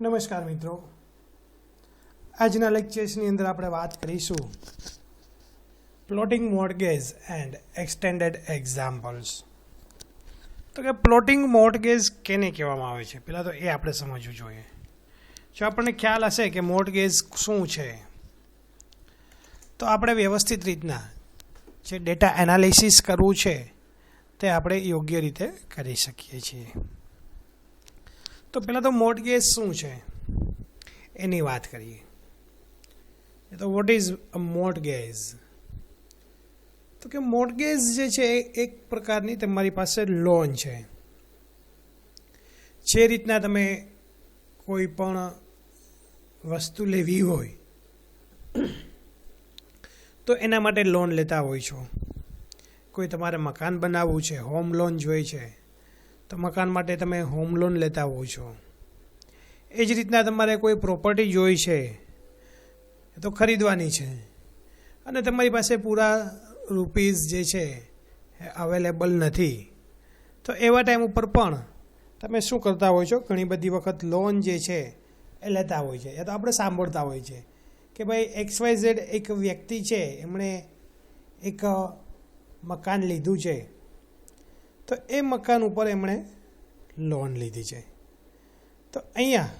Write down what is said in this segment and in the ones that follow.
નમસ્કાર મિત્રો, આજના લેક્ચર્સની અંદર આપણે વાત કરીશું plotting mortgage and extended examples. તો કે પ્લોટિંગ મોર્ટગેજ કેને કહેવામાં આવે છે, પહેલાં તો એ આપણે સમજવું જોઈએ. જો આપણને ખ્યાલ હશે કે મોર્ટગેજ શું છે, તો આપણે વ્યવસ્થિત રીતના જે ડેટા એનાલિસિસ કરવું છે તે આપણે યોગ્ય રીતે કરી શકીએ છીએ. તો પહેલાં તો મોર્ટગેજ શું છે એની વાત કરીએ. તો વોટ ઇઝ અ મોર્ટગેજ? તો કે મોર્ટગેજ જે છે એક પ્રકારની તમારી પાસે લોન છે. જે રીતના તમે કોઈ પણ વસ્તુ લેવી હોય તો એના માટે લોન લેતા હોય છો. કોઈ તમારે મકાન બનાવવું છે, હોમ લોન જોઈએ છે, તો મકાન માટે તમે હોમ લોન લેતા હો છો. એ જ રીતના તમારે કોઈ પ્રોપર્ટી જોઈ છે તો ખરીદવાની છે અને તમારી પાસે પૂરા રૂપીઝ જે છે એ અવેલેબલ નથી, તો એવા ટાઈમ ઉપર પણ તમે શું કરતા હોય છો, ઘણી બધી વખત લોન જે છે એ લેતા હોય છે. યા તો આપણે સાંભળતા હોય છે કે ભાઈ XYZ એક વ્યક્તિ છે, એમણે એક મકાન લીધું છે, તો એ મકાન ઉપર એમણે લોન લીધી છે. તો અહીંયા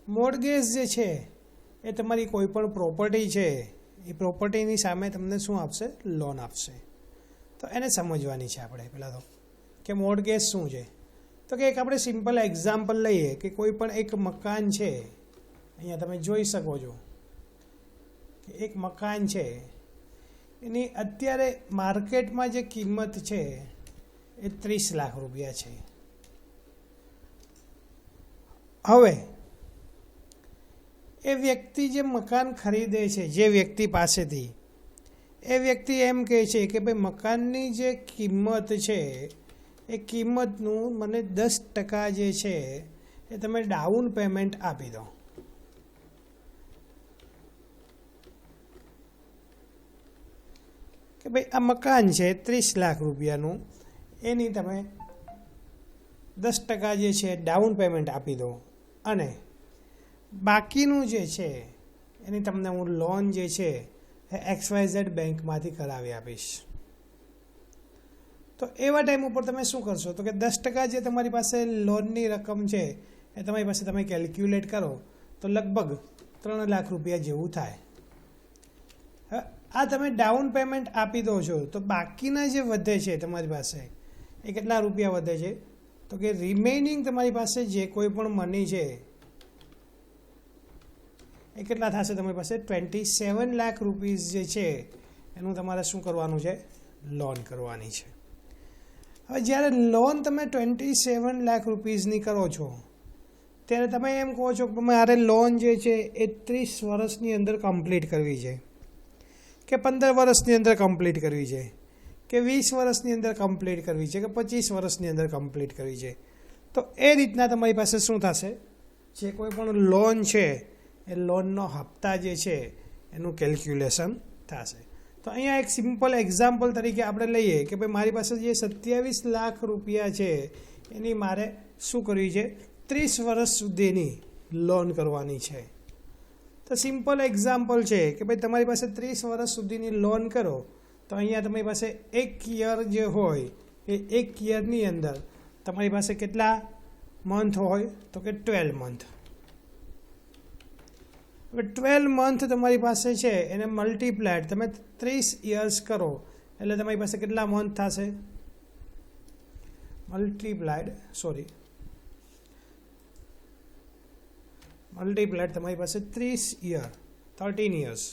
મોર્ટગેજ જે છે એ તમારી કોઈ પણ પ્રોપર્ટી છે, એ પ્રોપર્ટીની સામે તમને શું આપશે? લોન આપશે. તો એને સમજવાની છે આપણે પહેલાં તો કે મોર્ટગેજ શું છે. તો કે એક આપણે સિમ્પલ એક્ઝામ્પલ લઈએ કે કોઈ પણ એક મકાન છે, અહીંયા તમે જોઈ શકો છો કે એક મકાન છે, એની અત્યારે માર્કેટમાં જે કિંમત છે એ 30 લાખ રૂપિયા છે. હવે એ વ્યક્તિ જે મકાન ખરીદે છે, જે વ્યક્તિ પાસેથી, એ વ્યક્તિ એમ કહે છે કે ભાઈ મકાનની જે કિંમત છે એ કિંમતનું મને 10% જે છે એ તમે ડાઉન પેમેન્ટ આપી દો. કે ભાઈ આ મકાન છે 30 લાખ રૂપિયાનું, એની તમે 10% જે છે ડાઉન પેમેન્ટ આપી દો અને બાકીનું જે છે એની તમને હું લોન જે છે એ XYZ બેંકમાંથી કરાવી આપીશ. તો એવા ટાઈમ ઉપર તમે શું કરશો? તો કે 10% જે તમારી પાસે લોનની રકમ છે એ તમારી પાસે તમે કેલ્ક્યુલેટ કરો તો લગભગ 3 લાખ રૂપિયા જેવું થાય. આ તમે ડાઉન પેમેન્ટ આપી દો છો, તો બાકીના જે વધે છે તમારી પાસે એ કેટલા રૂપિયા વધે છે? તો કે રિમેનિંગ તમારી પાસે જે કોઈ પણ મની છે એ કેટલા થશે તમારી પાસે? 27 લાખ રૂપીઝ જે છે એનું તમારે શું કરવાનું છે? લોન કરવાની છે. હવે જ્યારે લોન તમે 27 લાખ રૂપીઝની કરો છો ત્યારે તમે એમ કહો છો કે મારે લોન જે છે એ 30 વર્ષની અંદર કમ્પ્લીટ કરવી છે, કે 15 વર્ષની અંદર કમ્પ્લીટ કરવી છે, કે 20 વર્ષની અંદર કમ્પ્લીટ કરવી છે, કે 25 વર્ષની અંદર કમ્પ્લીટ કરવી છે. તો એ રીતના તમારી પાસે શું થશે? જે કોઈ પણ લોન છે એ લોનનો હપ્તા જે છે એનું કેલ્ક્યુલેશન થશે. તો અહીંયા એક સિમ્પલ એક્ઝામ્પલ તરીકે આપણે લઈએ કે ભાઈ મારી પાસે જે 27 લાખ રૂપિયા છે એની મારે શું કરવી છે? 30 વર્ષ સુધીની લોન કરવાની છે. તો સિમ્પલ એક્ઝામ્પલ છે કે ભાઈ તમારી પાસે 30 વર્ષ સુધીની લોન કરો, તો અહીંયા તમારી પાસે 1 યર જે હોય એ 1 યરની અંદર તમારી પાસે કેટલા મંથ હોય? તો કે 12 મંથ. હવે 12 મંથ તમારી પાસે છે એને મલ્ટીપ્લાઇડ તમે 30 યર્સ કરો એટલે તમારી પાસે કેટલા મંથ થશે? મલ્ટીપ્લાઇડ તમારી પાસે 30 યર, 13 યર્સ.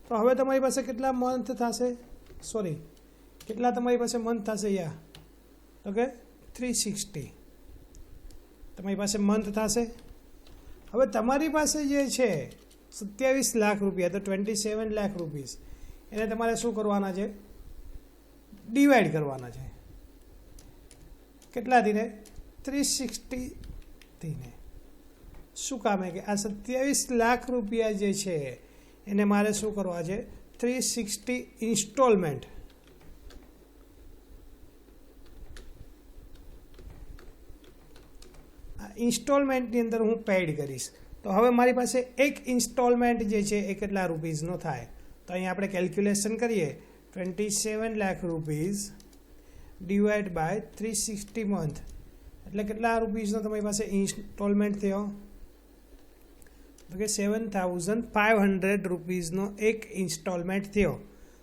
તો હવે તમારી પાસે કેટલા મંથ થશે? કેટલા તમારી પાસે મંથ થશે? તો કે 360 તમારી પાસે મંથ થશે. હવે તમારી પાસે જે છે 27 લાખ રૂપિયા, તો 27 લાખ રૂપીસ એને તમારે શું કરવાના છે? ડિવાઈડ કરવાના છે. કેટલાથી ને? 360થી ને. શું કામે કે આ 27 લાખ રૂપિયા જે છે એને મારે શું કરવા છે? 360 ઇન્સ્ટોલમેન્ટ ઇન્સ્ટોલમેન્ટની અંદર હું પેડ કરીશ. તો હવે મારી પાસે એક ઇન્સ્ટોલમેન્ટ જે છે એ કેટલા રૂપીઝનો થાય? તો અહીંયા આપણે કેલ્ક્યુલેશન કરીએ. 27 lakh rupees divide by 360 month એટલે કેટલા રૂપીઝનો તમારી પાસે ઇન્સ્ટોલમેન્ટ થયો? તો કે 7500 રૂપીઝનો એક ઇન્સ્ટોલમેન્ટ થયો.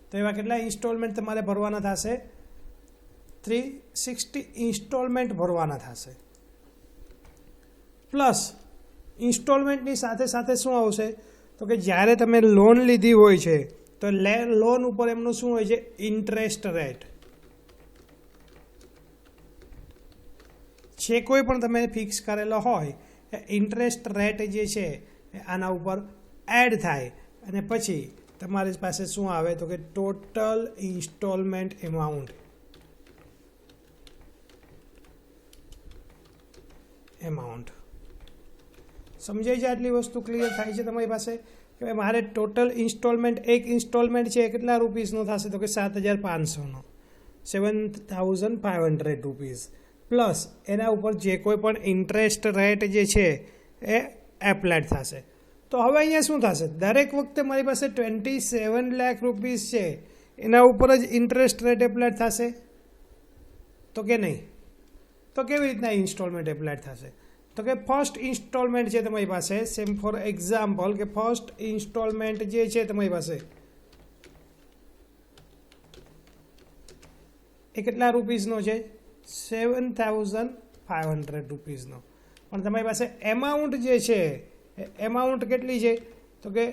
તો એવા કેટલા ઇન્સ્ટોલમેન્ટ તમારે ભરવાના થશે? 360 ઇન્સ્ટોલમેન્ટ ભરવાના થશે. પ્લસ ઇન્સ્ટોલમેન્ટની સાથે સાથે શું આવશે? તો કે જ્યારે તમે લોન લીધી હોય છે તો લોન ઉપર એમનું શું હોય છે? Interest rate. જે કોઈ પણ તમે ફિક્સ કરેલો હોય એ ઇન્ટરેસ્ટ રેટ જે છે એ આના ઉપર એડ થાય અને પછી તમારી પાસે શું આવે? તો કે ટોટલ ઇન્સ્ટોલમેન્ટ એમાઉન્ટ. સમજાય છે? આટલી વસ્તુ ક્લિયર થાય છે તમારી પાસે કે ભાઈ મારે ટોટલ ઇન્સ્ટોલમેન્ટ એક ઇન્સ્ટોલમેન્ટ છે એ કેટલા રૂપીસનો થશે? તો કે 7500નો 7500 રૂપીઝ પ્લસ એના ઉપર જે કોઈ પણ ઇન્ટરેસ્ટ રેટ જે છે એ એપ્લાઇડ થશે. તો હવે અહીંયા શું થશે? દરેક વખતે મારી પાસે 27 લાખ રૂપીઝ છે એના ઉપર જ ઇન્ટરેસ્ટ રેટ એપ્લાઇડ થશે તો કે નહીં? તો કેવી રીતના ઇન્સ્ટોલમેન્ટ એપ્લાઇડ થશે? તો કે ફર્સ્ટ ઇન્સ્ટોલમેન્ટ છે તમારી પાસે, સેમ ફોર એક્ઝામ્પલ કે ફર્સ્ટ ઇન્સ્ટોલમેન્ટ જે છે તમારી પાસે એ કેટલા રૂપીઝનો છે? 7500 રૂપીઝનો. પણ તમારી પાસે એમાઉન્ટ જે છે એમાઉન્ટ કેટલી છે? તો કે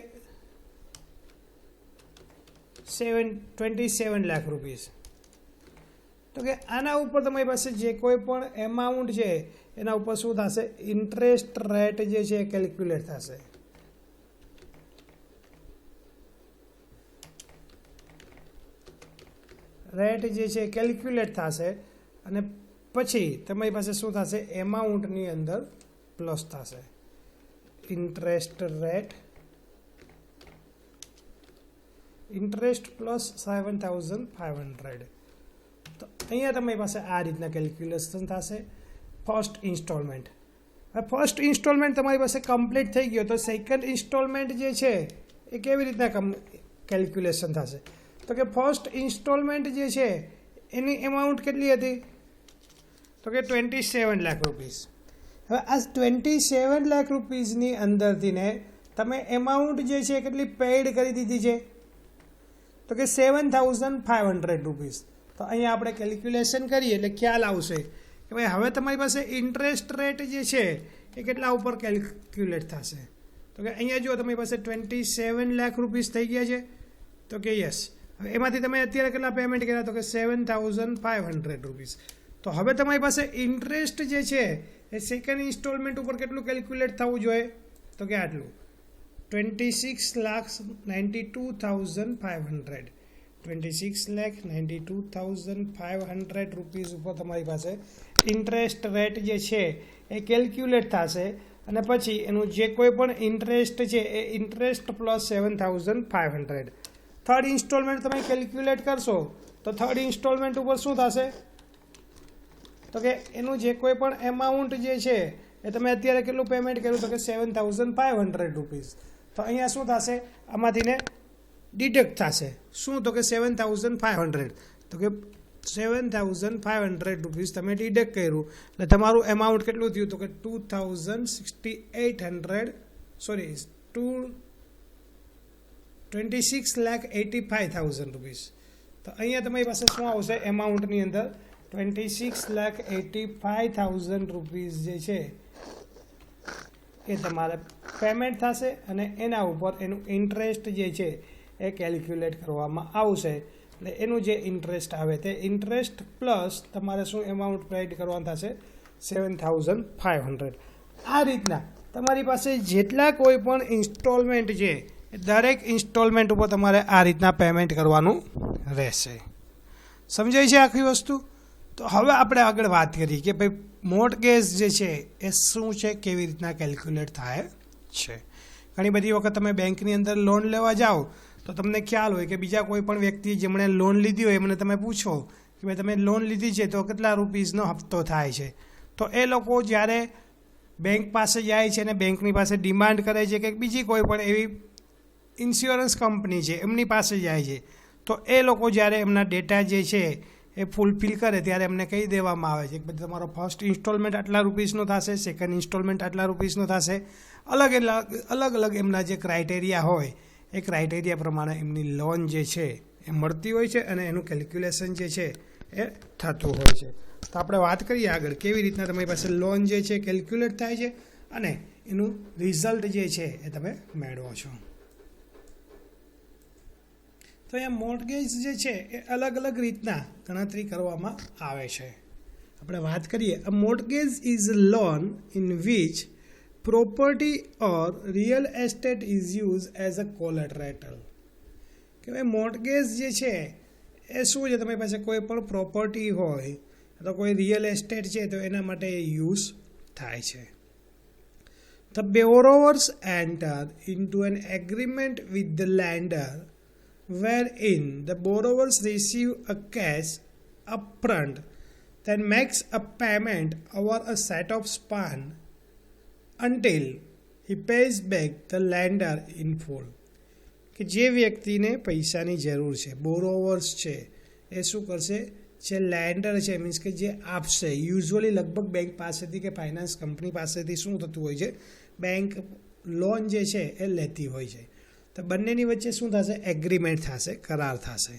27 લાખ રૂપીઝ. તો કે આના ઉપર તમારી પાસે જે કોઈ પણ એમાઉન્ટ છે એના ઉપર શું થશે? ઇન્ટરેસ્ટ રેટ જે છે એ કેલ્ક્યુલેટ થશે. રેટ જે છે કેલ્ક્યુલેટ થશે અને પછી તમારી પાસે શું થશે? એમાઉન્ટની અંદર પ્લસ થશે. Interest rate interest plus 7500. તો અહીંયા તમારી પાસે આ રીતના કેલ્ક્યુલેશન થશે ફર્સ્ટ ઇન્સ્ટોલમેન્ટ. હવે ફર્સ્ટ ઇન્સ્ટોલમેન્ટ તમારી પાસે કમ્પ્લીટ થઈ ગયો તો સેકન્ડ ઇન્સ્ટોલમેન્ટ જે છે એ કેવી રીતના કેલ્ક્યુલેશન થશે? તો કે ફર્સ્ટ ઇન્સ્ટોલમેન્ટ જે છે એની એમાઉન્ટ કેટલી હતી? તો કે 27 લાખ રૂપીઝ. હવે આ 27 લાખ રૂપીઝની અંદરથી ને તમે એમાઉન્ટ જે છે કેટલી પેડ કરી દીધી છે? તો કે 7500 રૂપીઝ. તો અહીંયા આપણે કેલ્ક્યુલેશન કરીએ એટલે ખ્યાલ આવશે કે ભાઈ હવે તમારી પાસે ઇન્ટરેસ્ટ રેટ જે છે એ કેટલા ઉપર કેલ્ક્યુલેટ થશે? તો કે અહીંયા જો તમારી પાસે 27 લાખ રૂપીઝ થઈ ગયા છે તો કે યસ. હવે એમાંથી તમે અત્યારે કેટલા પેમેન્ટ કર્યા? તો કે 7500 રૂપીઝ. તો હવે તમારી પાસે ઇન્ટરેસ્ટ જે છે એ સેકન્ડ ઇન્સ્ટોલમેન્ટ ઉપર કેટલું કેલ્ક્યુલેટ થવું જોઈએ? તો કે આટલું 26,92,500. 26,92,500 રૂપીઝ ઉપર તમારી પાસે ઇન્ટરેસ્ટ રેટ જે છે એ કેલ્ક્યુલેટ થશે અને પછી એનું જે કોઈ પણ ઇન્ટરેસ્ટ છે એ ઇન્ટરેસ્ટ પ્લસ 7500. થર્ડ ઇન્સ્ટોલમેન્ટ તમે કેલ્ક્યુલેટ કરશો તો થર્ડ ઇન્સ્ટોલમેન્ટ ઉપર શું થશે? તો કે એનું જે કોઈ પણ એમાઉન્ટ જે છે એ તમે અત્યારે કેટલું પેમેન્ટ કર્યું? તો કે 7500 રૂપીઝ. તો અહીંયા શું થશે? આમાંથી ને ડિડક્ટ થશે. શું? તો કે 7500. તો કે 7500 રૂપીઝ તમે ડિડક્ટ કર્યું એટલે તમારું એમાઉન્ટ કેટલું થયું? તો કે 26,85,000 રૂપીઝ. તો અહીંયા તમારી પાસે શું આવશે? એમાઉન્ટની અંદર 26,85,000 રૂપીઝ જે છે એ તમારે પેમેન્ટ થશે અને એના ઉપર એનું ઇન્ટરેસ્ટ જે છે એ કેલ્ક્યુલેટ કરવામાં આવશે. એટલે એનું જે ઇન્ટરેસ્ટ આવે તે ઇન્ટરેસ્ટ પ્લસ તમારે શું એમાઉન્ટ પેડ કરવાનું થશે? 7500. આ રીતના તમારી પાસે જેટલા કોઈ પણ ઇન્સ્ટોલમેન્ટ છે દરેક ઇન્સ્ટોલમેન્ટ ઉપર તમારે આ રીતના પેમેન્ટ કરવાનું રહેશે. સમજાય છે આખી વસ્તુ? તો હવે આપણે આગળ વાત કરીએ કે ભાઈ મોર્ટગેજ જે છે એ શું છે, કેવી રીતના કેલ્ક્યુલેટ થાય છે. ઘણી બધી વખત તમે બેંકની અંદર લોન લેવા જાઓ તો તમને ખ્યાલ હોય કે બીજા કોઈ પણ વ્યક્તિ જેમણે લોન લીધી હોય એમને તમે પૂછો કે ભાઈ તમે લોન લીધી છે તો કેટલા રૂપીઝનો હપ્તો થાય છે, તો એ લોકો જ્યારે બેંક પાસે જાય છે અને બેંકની પાસે ડિમાન્ડ કરે છે કે બીજી કોઈ પણ એવી ઇન્સ્યોરન્સ કંપની છે એમની પાસે જાય છે, તો એ લોકો જ્યારે એમના ડેટા જે છે એ ફૂલફિલ કરે ત્યારે એમને કહી દેવામાં આવે છે કે ભાઈ તમારો ફર્સ્ટ ઇન્સ્ટોલમેન્ટ આટલા રૂપીસનો થશે, સેકન્ડ ઇન્સ્ટોલમેન્ટ આટલા રૂપીસનો થશે. અલગ અલગ એમના જે ક્રાઇટેરિયા હોય એ ક્રાઇટેરિયા પ્રમાણે એમની લોન જે છે એ મળતી હોય છે અને એનું કેલ્ક્યુલેશન જે છે એ થતું હોય છે. તો આપણે વાત કરીએ આગળ કેવી રીતના તમારી પાસે લોન જે છે કેલ્ક્યુલેટ થાય છે અને એનું રિઝલ્ટ જે છે એ તમે મેળવો છો. તો અહીંયા મોર્ટગેજ જે છે એ અલગ અલગ રીતના ગણતરી કરવામાં આવે છે. આપણે વાત કરીએ, a mortgage is a loan in which property or real estate is use as a collateral. કે ભાઈ મોર્ટગેજ જે છે એ શું છે, તમારી પાસે કોઈ પણ પ્રોપર્ટી હોય તો કોઈ રિયલ એસ્ટેટ છે તો એના માટે યુઝ થાય છે. The borrowers enter into an agreement with the lender wherein the borrowers receive a cash upfront, then makes a payment over a set of span until he pays back the lender in full. કે જે વ્યક્તિને પૈસાની જરૂર છે, બોરોવર્સ છે, એ શું કરશે, જે લેન્ડર છે મીન્સ કે જે આપશે, યુઝ્યુઅલી લગભગ બેંક પાસેથી કે ફાઇનાન્સ કંપની પાસેથી શું થતું હોય છે, બેંક લોન જે છે એ લેતી હોય છે. તો બંનેની વચ્ચે શું થશે, એગ્રીમેન્ટ થશે, કરાર થશે.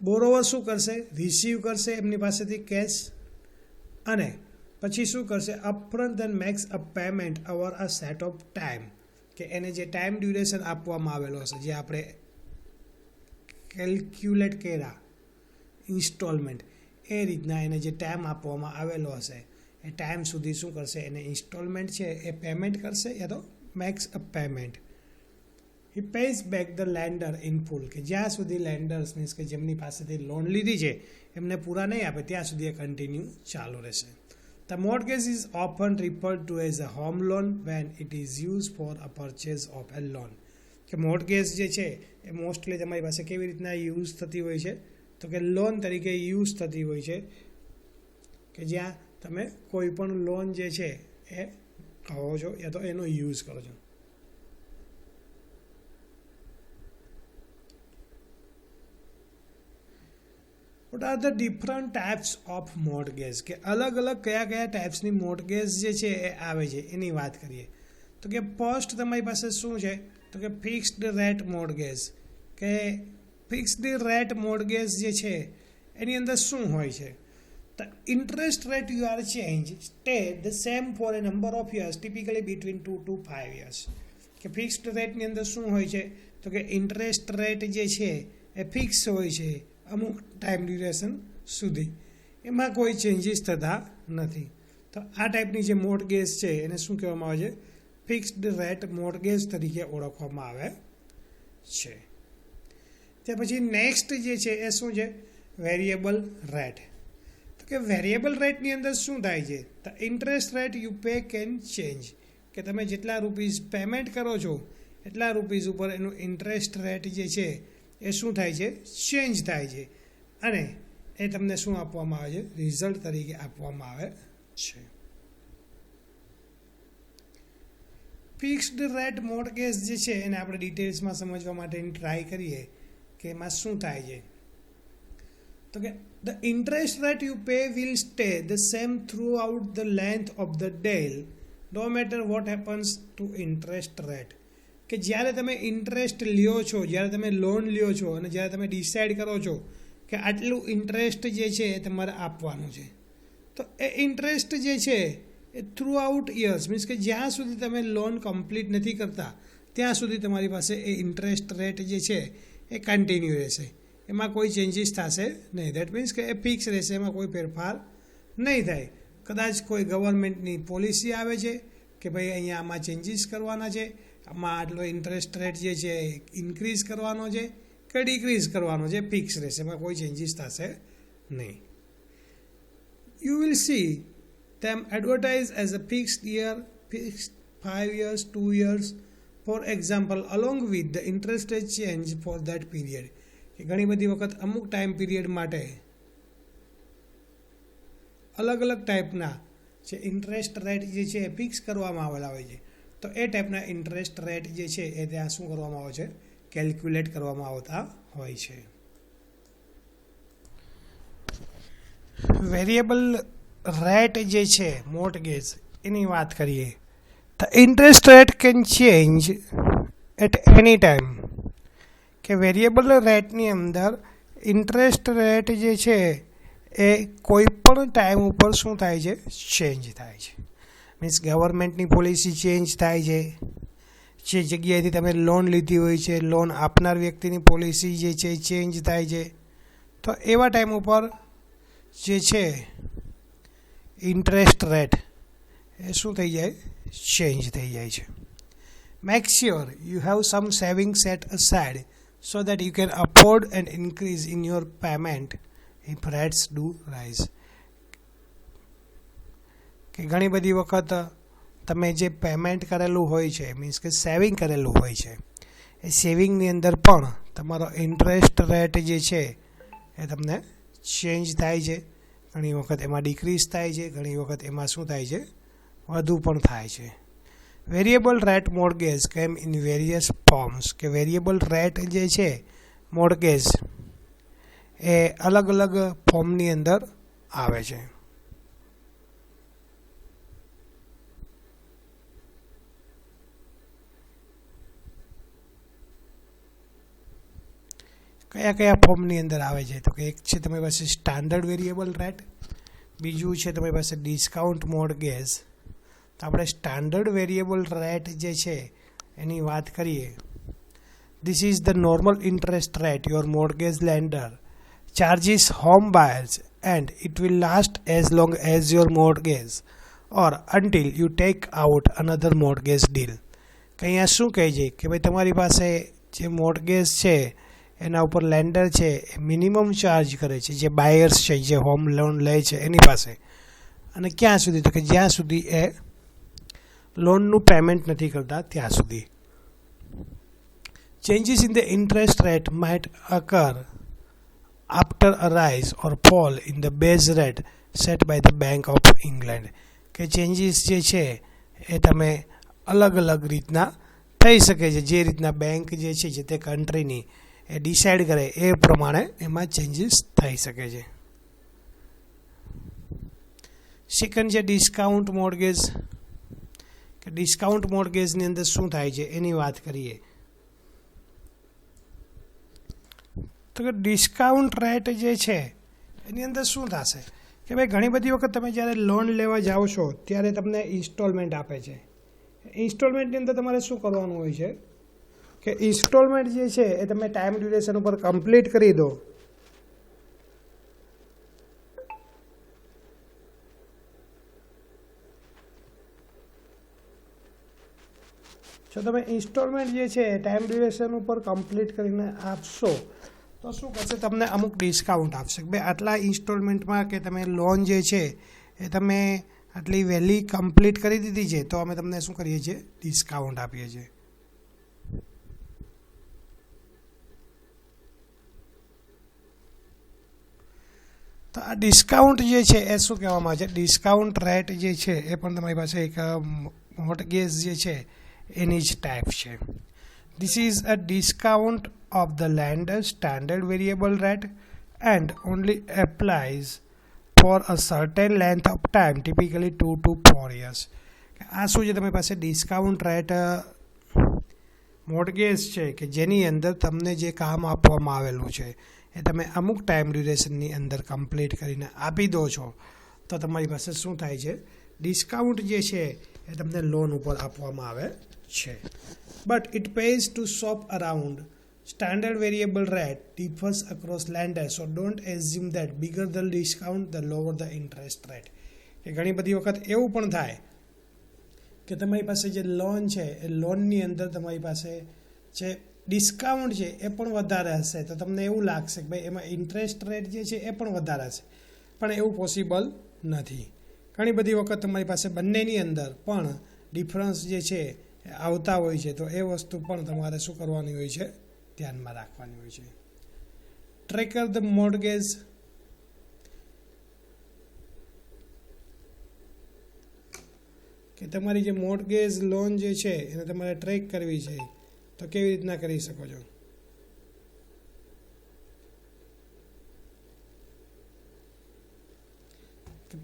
બોરોવર શું કરશે, રિસીવ કરશે એમની પાસેથી કેશ અને પછી શું કરશે, upfront then makes a payment over a set of time. કે એને જે ટાઈમ ડ્યુરેશન આપવામાં આવેલો હશે, જે આપણે કેલ્ક્યુલેટ કર્યા ઇન્સ્ટોલમેન્ટ, એ રીતના એને જે ટાઈમ આપવામાં આવેલો હશે એ ટાઈમ સુધી શું કરશે, એને ઇન્સ્ટોલમેન્ટ છે એ પેમેન્ટ કરશે યા તો makes a payment. He pays back the lender in full. કે જ્યાં સુધી લેન્ડર્સ મીન્સ કે જેમની પાસેથી લોન લીધી છે એમને પૂરા નહીં આપે ત્યાં સુધી એ કન્ટિન્યુ ચાલુ રહેશે. The mortgage is often referred to as a home loan when it is used for a purchase of a loan. કે મોર્ટગેજ જે છે એ મોસ્ટલી તમારી પાસે કેવી રીતના યુઝ થતી હોય છે, તો કે લોન તરીકે યુઝ થતી હોય છે કે જ્યાં તમે કોઈ પણ લોન જે છે એ કહો છો યા તો એનો યુઝ કરો છો. What are the different types of mortgage? કે અલગ અલગ કયા કયા ટાઈપ્સની મોર્ટગેજ જે છે એ આવે છે એની વાત કરીએ. તો કે ફર્સ્ટ તમારી પાસે શું છે, તો કે ફિક્સ્ડ રેટ મોર્ટગેજ. કે ફિક્સ્ડ રેટ મોર્ટગેજ જે છે એની અંદર શું હોય છે, the interest rate you are change stay the same for a number of years, typically between 2 to 5 years. કે ફિક્સ્ડ રેટની અંદર શું હોય છે, તો કે ઇન્ટરેસ્ટ રેટ જે છે એ ફિક્સ હોય છે અમુક ટાઈમ ડ્યુરેશન સુધી, એમાં કોઈ ચેન્જીસ થતા નથી. તો આ ટાઈપની જે મોર્ટગેજ છે એને શું કહેવામાં આવે છે, ફિક્સ્ડ રેટ મોર્ટગેજ તરીકે ઓળખવામાં આવે છે. ત્યાર પછી નેક્સ્ટ જે છે એ શું છે, વેરિયેબલ રેટ. તો કે વેરિયેબલ રેટની અંદર શું થાય છે, the interest rate you pay can change. કે તમે જેટલા રૂપીઝ પેમેન્ટ કરો છો એટલા રૂપીઝ ઉપર એનું ઇન્ટરેસ્ટ રેટ જે છે એ શું થાય છે, ચેન્જ થાય છે અને એ તમને શું આપવામાં આવે છે, રિઝલ્ટ તરીકે આપવામાં આવે છે. ફિક્સ્ડ રેટ મોર્ટગેજ જે છે એને આપણે ડિટેલ્સમાં સમજવા માટેની ટ્રાય કરીએ કે એમાં શું થાય છે. તો કે the interest rate you pay will stay the same throughout the length of the deal no matter what happens to interest rate. કે જ્યારે તમે ઇન્ટરેસ્ટ લ્યો છો, જ્યારે તમે લોન લ્યો છો અને જ્યારે તમે ડિસાઇડ કરો છો કે આટલું ઇન્ટરેસ્ટ જે છે એ તમારે આપવાનું છે, તો એ ઇન્ટરેસ્ટ જે છે એ થ્રુ આઉટ યર્સ મીન્સ કે જ્યાં સુધી તમે લોન કમ્પ્લીટ નથી કરતા ત્યાં સુધી તમારી પાસે એ ઇન્ટરેસ્ટ રેટ જે છે એ કન્ટિન્યુ રહેશે, એમાં કોઈ ચેન્જીસ થશે નહીં. દેટ મીન્સ કે એ ફિક્સ રહેશે, એમાં કોઈ ફેરફાર નહીં થાય. કદાચ કોઈ ગવર્મેન્ટની પોલિસી આવે છે કે ભાઈ અહીંયા આમાં ચેન્જીસ કરવાના છે, આમાં આટલો ઇન્ટરેસ્ટ રેટ જે છે ઇન્ક્રીઝ કરવાનો છે કે ડિક્રીઝ કરવાનો છે, ફિક્સ રહેશે, એમાં કોઈ ચેન્જીસ થશે નહીં. You will see them advertised as a fixed year, fixed 5 years, 2 years, for example, along with the interest rate change for that period. કે ઘણી બધી વખત અમુક ટાઈમ પીરિયડ માટે અલગ અલગ ટાઈપના જે ઇન્ટરેસ્ટ રેટ જે છે એ ફિક્સ કરવામાં આવેલા હોય છે. તો એ ટાઈપના ઇન્ટરેસ્ટ રેટ જે છે એ ત્યાં શું કરવામાં આવે છે, કેલ્ક્યુલેટ કરવામાં આવતા હોય છે. વેરિયેબલ રેટ જે છે મોર્ટગેજ એની વાત કરીએ તો interest rate can change at any time. કે વેરિયેબલ રેટની અંદર ઇન્ટરેસ્ટ રેટ જે છે એ કોઈ પણ ટાઈમ ઉપર શું થાય છે, ચેન્જ થાય છે. મીન્સ ગવર્મેન્ટની પોલિસી ચેન્જ થાય છે, જે જગ્યાએથી તમે લોન લીધી હોય છે લોન આપનાર વ્યક્તિની પોલિસી જે છે એ ચેન્જ થાય છે. તો એવા ટાઈમ ઉપર જે છે ઇન્ટરેસ્ટ રેટ એ શું થઈ જાય, ચેન્જ થઈ જાય છે. Make sure you have sum saving set aside so that you can afford an increase in your payment if rates do rise. કે ઘણી બધી વખત તમે જે પેમેન્ટ કરેલું હોય છે મીન્સ કે સેવિંગ કરેલું હોય છે એ સેવિંગની અંદર પણ તમારો ઇન્ટરેસ્ટ રેટ જે છે એ તમને ચેન્જ થાય છે. ઘણી વખત એમાં ડિક્રીઝ થાય છે, ઘણી વખત એમાં શું થાય છે, વધુ પણ થાય છે. વેરિયેબલ રેટ મોર્ગેજ કેમ ઇન વેરિયસ ફોર્મ્સ. કે વેરિયેબલ રેટ જે છે મોર્ગેજ એ અલગ અલગ ફોર્મની અંદર આવે છે. કયા કયા ફોર્મની અંદર આવે છે તો કે એક છે તમારી પાસે સ્ટાન્ડર્ડ વેરિયેબલ રેટ, બીજું છે તમારી પાસે ડિસ્કાઉન્ટ મોર્ગેજ. તો આપણે સ્ટાન્ડર્ડ વેરિયેબલ રેટ જે છે એની વાત કરીએ. This is the normal interest rate your mortgage lander charges home buyers and it will last as long as your mortgage or until you take out another mortgage deal. કે અહીંયા શું કહે છે કે ભાઈ તમારી પાસે જે મોર્ગેજ છે એના ઉપર લેન્ડર છે એ મિનિમમ ચાર્જ કરે છે જે બાયર્સ છે જે હોમ લોન લે છે એની પાસે, અને ક્યાં સુધી તો કે જ્યાં સુધી એ લોનનું પેમેન્ટ નથી કરતા ત્યાં સુધી. Changes in the interest rate might occur after a rise or fall in the base rate set by the Bank of England. કે ચેન્જીસ જે છે એ તમે અલગ અલગ રીતના થઈ શકે છે, જે રીતના બેંક જે છે તે કન્ટ્રીની એ ડિસાઇડ કરે એ પ્રમાણે એમાં ચેન્જીસ થઈ શકે છે. સેકન્ડ છે ડિસ્કાઉન્ટ મોર્ગેજ. કે ડિસ્કાઉન્ટ મોર્ગેજની અંદર શું થાય છે એની વાત કરીએ તો કે ડિસ્કાઉન્ટ રેટ જે છે એની અંદર શું થશે કે ભાઈ ઘણી બધી વખત તમે જ્યારે લોન લેવા જાઓ છો ત્યારે તમને ઇન્સ્ટોલમેન્ટ આપે છે. ઇન્સ્ટોલમેન્ટની અંદર તમારે શું કરવાનું હોય છે કે ઇન્સ્ટોલમેન્ટ જે છે એ તમે ટાઈમ ડ્યુરેશન ઉપર કમ્પ્લીટ કરી દો જો તમે ઇન્સ્ટોલમેન્ટ જે છે ટાઈમ ડ્યુરેશન ઉપર કમ્પ્લીટ કરીને આપશો તો શું કરશે, તમને અમુક ડિસ્કાઉન્ટ આપશે કે ભાઈ આટલા ઇન્સ્ટોલમેન્ટમાં કે તમે લોન જે છે એ તમે આટલી વહેલી કમ્પ્લીટ કરી દીધી છે તો અમે તમને શું કરીએ છીએ, ડિસ્કાઉન્ટ આપીએ છીએ. તો આ ડિસ્કાઉન્ટ જે છે એ શું કહેવામાં આવે છે, ડિસ્કાઉન્ટ રેટ જે છે એ પણ તમારી પાસે એક મોર્ગેજ જે છે એની જ ટાઈપ છે. This is a discount of the lender's standard variable rate and only applies for a certain length of time, typically 2 to 4 years. આ શું છે, તમારી પાસે ડિસ્કાઉન્ટ રેટ મોર્ગેજ છે કે જેની અંદર તમને જે કામ આપવામાં આવેલું છે એ તમે અમુક ટાઈમ ડ્યુરેશનની અંદર કમ્પ્લીટ કરીને આપી દો છો તો તમારી પાસે શું થાય છે, ડિસ્કાઉન્ટ જે છે એ તમને લોન ઉપર આપવામાં આવે છે. But it pays to shop around. Standard variable rate differs across lenders, so don't assume that bigger the discount, the lower the interest rate. કે ઘણી બધી વખત એવું પણ થાય કે તમારી પાસે જે લોન છે એ લોનની અંદર તમારી પાસે જે ડિસ્કાઉન્ટ છે એ પણ વધારે હશે તો તમને એવું લાગશે કે ભાઈ એમાં ઇન્ટરેસ્ટ રેટ જે છે એ પણ વધારે હશે, પણ એવું પોસિબલ નથી. ઘણી બધી વખત તમારી પાસે બંનેની અંદર પણ ડિફરન્સ જે છે આવતા હોય છે તો એ વસ્તુ પણ તમારે શું કરવાની હોય છે, ધ્યાનમાં રાખવાની હોય છે. Tracker the mortgage. કે તમારી જે મોર્ટગેજ લોન જે છે એને તમારે ટ્રેક કરવી છે તો કેવી રીતના કરી શકો છો.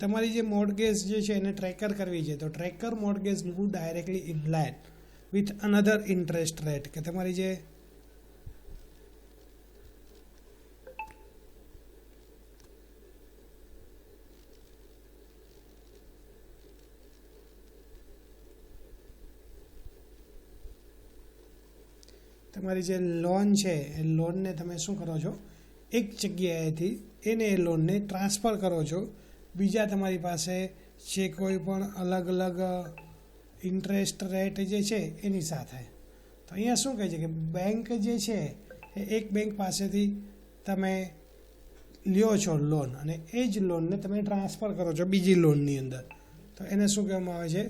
તમારી જે મોર્ટગેજ જે છે એને ટ્રેકર કરવી છે તો tracker mortgage move directly in line with another interest rate કે તમારી જે તમારી જે લોન છે એ લોનને તમે શું કરો છો એક જગ્યાએથી એ લોનને ટ્રાન્સફર કરો છો બીજા તમારી પાસે જે કોઈ પણ અલગ અલગ ઇન્ટરેસ્ટ રેટ જે છે એની સાથે. તો અહીંયા શું કહે છે કે બેંક જે છે એ એક બેંક પાસેથી તમે લ્યો છો લોન અને એ જ લોનને તમે ટ્રાન્સફર કરો છો બીજી લોનની અંદર તો એને શું કહેવામાં આવે છે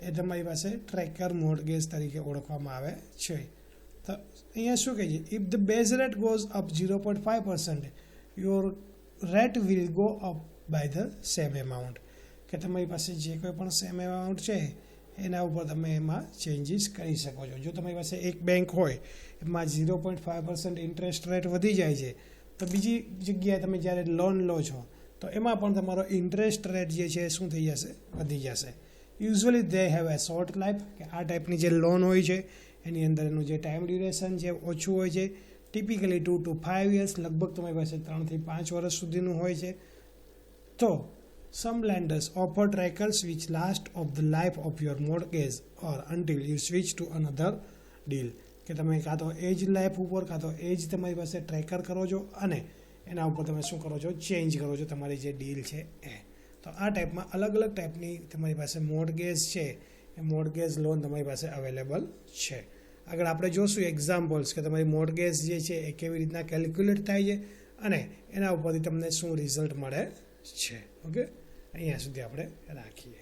એ તમારી પાસે ટ્રેકર મોર્ટગેજ તરીકે ઓળખવામાં આવે છે. તો અહીંયા શું કહે છે if the base rate goes up 0.5% your rate will go up by the same amount કે તમારી પાસે જે કોઈ પણ સેમ એમાઉન્ટ છે એના ઉપર તમે એમાં ચેન્જીસ કરી શકો છો. જો તમારી પાસે એક બેંક હોય એમાં 0.5% ઇન્ટરેસ્ટ રેટ વધી જાય છે તો બીજી જગ્યાએ તમે જ્યારે લોન લો છો તો એમાં પણ તમારો ઇન્ટરેસ્ટ રેટ જે છે શું થઈ જશે વધી જશે. Usually they have a short life કે આ ટાઈપની જે લોન હોય છે એની અંદર એનું જે ટાઈમ ડ્યુરેશન છે ઓછું હોય છે ટિપિકલી 2 to 5 years લગભગ તમારી પાસે 3 થી 5 વર્ષ સુધીનું હોય છે. તો some lenders offer trackers which last of the life of your mortgage or until you switch to another deal કે તમે કાં તો એ જ લાઈફ ઉપર કાં તો એ જ તમારી પાસે ટ્રેકર કરો છો અને એના ઉપર તમે શું કરો છો ચેન્જ કરો છો તમારી જે ડીલ છે એ. તો આ ટાઈપમાં અલગ અલગ ટાઈપની તમારી પાસે મોર્ટગેજ છે એ મોર્ટગેજ લોન તમારી પાસે અવેલેબલ છે. આગળ આપણે જોશું એક્ઝામ્પલ્સ કે તમારી મોર્ટગેજ જે છે એ કેવી રીતના કેલ્ક્યુલેટ થાય છે અને એના ઉપરથી તમને શું રિઝલ્ટ મળે છે. ઓકે, અહીંયા સુધી આપણે રાખીએ.